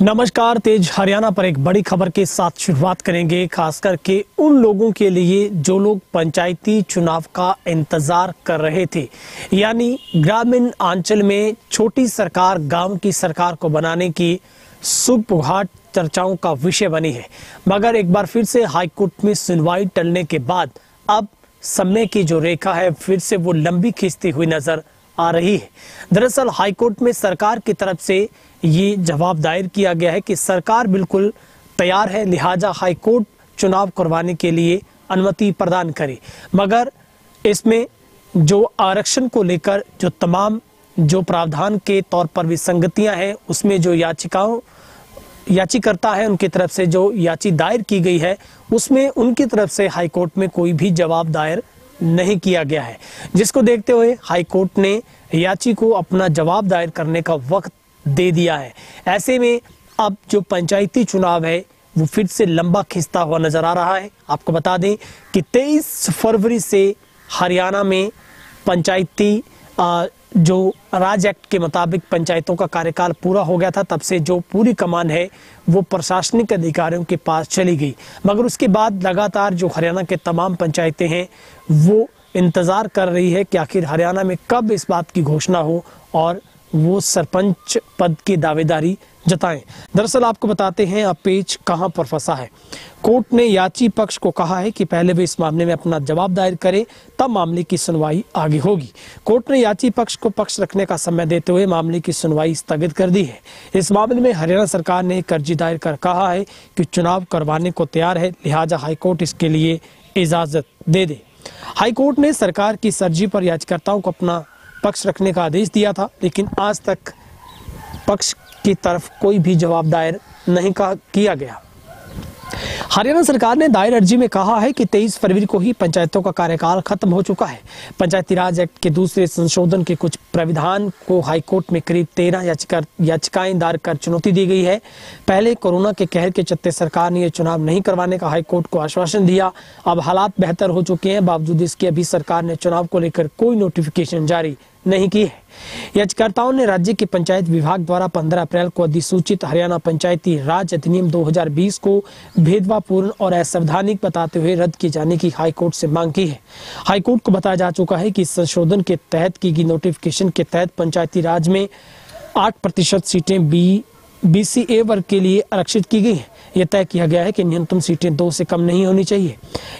नमस्कार। तेज हरियाणा पर एक बड़ी खबर के साथ शुरुआत करेंगे, खास करके उन लोगों के लिए जो लोग पंचायती चुनाव का इंतजार कर रहे थे। यानी ग्रामीण अंचल में छोटी सरकार गांव की सरकार को बनाने की सुगबुगाहट चर्चाओं का विषय बनी है। मगर एक बार फिर से हाईकोर्ट में सुनवाई टलने के बाद अब समय की जो रेखा है फिर से वो लंबी खींचती हुई नजर आ रही है। दरअसल हाईकोर्ट में सरकार की तरफ से ये जवाब दायर किया गया है कि सरकार बिल्कुल तैयार है, लिहाजा हाईकोर्ट चुनाव करवाने के लिए अनुमति प्रदान करे। मगर इसमें जो आरक्षण को लेकर जो तमाम जो प्रावधान के तौर पर विसंगतियां हैं, उसमें जो याचिकाकर्ता है उनकी तरफ से जो याची दायर की गई है उसमें उनकी तरफ से हाईकोर्ट में कोई भी जवाब दायर नहीं किया गया है, जिसको देखते हुए हाईकोर्ट ने याची को अपना जवाब दायर करने का वक्त दे दिया है। ऐसे में अब जो पंचायती चुनाव है वो फिर से लंबा खिंचता हुआ नजर आ रहा है। आपको बता दें कि 23 फरवरी से हरियाणा में पंचायती जो राज एक्ट के मुताबिक पंचायतों का कार्यकाल पूरा हो गया था, तब से जो पूरी कमान है वो प्रशासनिक अधिकारियों के पास चली गई। मगर उसके बाद लगातार जो हरियाणा के तमाम पंचायतें हैं वो इंतजार कर रही है कि आखिर हरियाणा में कब इस बात की घोषणा हो और वो सरपंच पद की दावेदारी जताएं। दरअसल आपको बताते हैं अब पेच कहां पर फंसा है। कोर्ट ने याची पक्ष को कहा है कि पहले वे इस मामले में अपना जवाब दायर करें, तब मामले की सुनवाई आगे होगी। कोर्ट ने याची पक्ष को पक्ष रखने का समय देते हुए मामले की सुनवाई स्थगित कर दी है। इस मामले में हरियाणा सरकार ने एक अर्जी दायर कर कहा है कि चुनाव करवाने को तैयार है, लिहाजा हाईकोर्ट इसके लिए इजाजत दे दे। हाईकोर्ट ने सरकार की अर्जी पर याचिकाकर्ताओं को अपना पक्ष रखने का आदेश दिया था, लेकिन आज तक पक्ष की तरफ कोई भी जवाब दायर नहीं किया गया। हरियाणा सरकार ने दायर अर्जी में कहा है कि 23 फरवरी को ही पंचायतों का कार्यकाल खत्म हो चुका है। पंचायती राज एक्ट के दूसरे संशोधन के कुछ प्राविधान को हाईकोर्ट में करीब 13 याचिकाएं दायर कर चुनौती दी गई है। पहले कोरोना के कहर के चलते सरकार ने यह चुनाव नहीं करवाने का हाईकोर्ट को आश्वासन दिया। अब हालात बेहतर हो चुके हैं, बावजूद इसके अभी सरकार ने चुनाव को लेकर कोई नोटिफिकेशन जारी नहीं की है। याचिकाकर्ताओं ने राज्य के पंचायत विभाग द्वारा 15 अप्रैल को अधिसूचित हरियाणा पंचायती राज अधिनियम 2020 को भेदभावपूर्ण और असंवैधानिक बताते हुए रद्द किए जाने की हाईकोर्ट से मांग की है। हाईकोर्ट को बताया जा चुका है कि इस संशोधन के तहत की गई नोटिफिकेशन के तहत पंचायती राज में 8% सीटें BCA वर्ग के लिए आरक्षित की गई है। यह तय किया गया है कि न्यूनतम सीटें 2 से कम नहीं होनी चाहिए।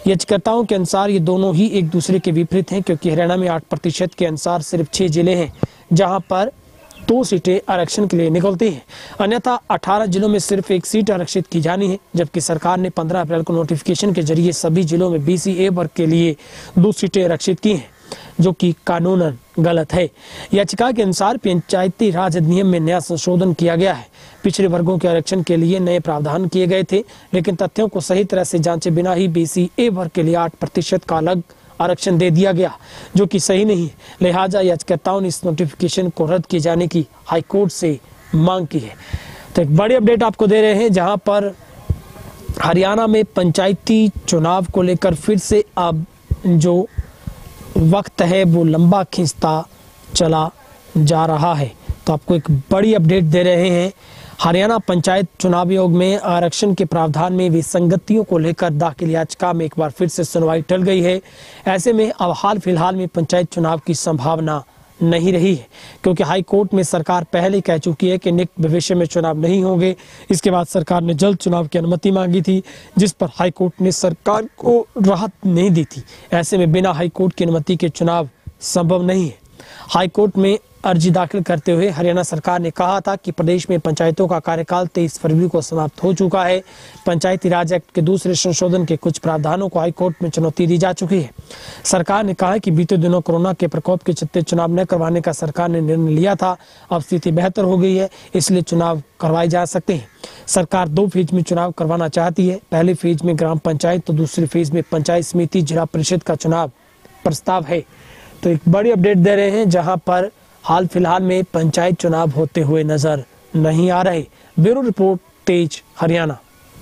याचिकाकर्ताओं के अनुसार ये दोनों ही एक दूसरे के विपरीत हैं, क्योंकि हरियाणा में 8% के अनुसार सिर्फ 6 जिले हैं जहां पर 2 सीटें आरक्षण के लिए निकलती हैं। अन्यथा 18 जिलों में सिर्फ 1 सीट आरक्षित की जानी है, जबकि सरकार ने 15 अप्रैल को नोटिफिकेशन के जरिए सभी जिलों में BCA वर्ग के लिए 2 सीटें आरक्षित की हैं, जो कि कानूनन गलत है। याचिका के अनुसार पंचायती राज अधिनियम में नया संशोधन किया गया है। पिछड़े वर्गों के आरक्षण के लिए नए प्रावधान किए गए थे, लेकिन तथ्यों को सही तरह से जांचे बिना ही BCA वर्ग के लिए 8% का अलग आरक्षण दे दिया गया, जो कि सही नहीं है। लिहाजा याचिकाकर्ताओं ने इस नोटिफिकेशन को रद्द किए जाने की हाईकोर्ट से मांग की है। तो एक बड़ी अपडेट आपको दे रहे हैं, जहां पर हरियाणा में पंचायती चुनाव को लेकर फिर से अब जो वक्त है वो लंबा खींचता चला जा रहा है। तो आपको एक बड़ी अपडेट दे रहे हैं। हरियाणा पंचायत चुनाव आयोग में आरक्षण के प्रावधान में विसंगतियों को लेकर दाखिल याचिका में एक बार फिर से सुनवाई टल गई है। ऐसे में अब हाल फिलहाल में पंचायत चुनाव की संभावना नहीं रही है, क्योंकि हाई कोर्ट में सरकार पहले कह चुकी है कि निकट भविष्य में चुनाव नहीं होंगे। इसके बाद सरकार ने जल्द चुनाव की अनुमति मांगी थी, जिस पर हाई कोर्ट ने सरकार को राहत नहीं दी थी। ऐसे में बिना हाई कोर्ट की अनुमति के चुनाव संभव नहीं है। हाई कोर्ट में अर्जी दाखिल करते हुए हरियाणा सरकार ने कहा था कि प्रदेश में पंचायतों का कार्यकाल 23 फरवरी को समाप्त हो चुका है। पंचायती राज एक्ट के दूसरे संशोधन के कुछ प्रावधानों को हाईकोर्ट में चुनौती दी जा चुकी है। सरकार ने कहा है कि बीते दिनों कोरोना के प्रकोप के चलते चुनाव न करवाने का सरकार ने निर्णय लिया था। अब स्थिति बेहतर हो गई है, इसलिए चुनाव करवाए जा सकते हैं। सरकार 2 फेज में चुनाव करवाना चाहती है। पहले फेज में ग्राम पंचायत तो दूसरे फेज में पंचायत समिति जिला परिषद का चुनाव प्रस्ताव है। तो एक बड़ी अपडेट दे रहे हैं, जहां पर हाल फिलहाल में पंचायत चुनाव होते हुए नजर नहीं आ रहे। ब्यूरो रिपोर्ट, तेज हरियाणा।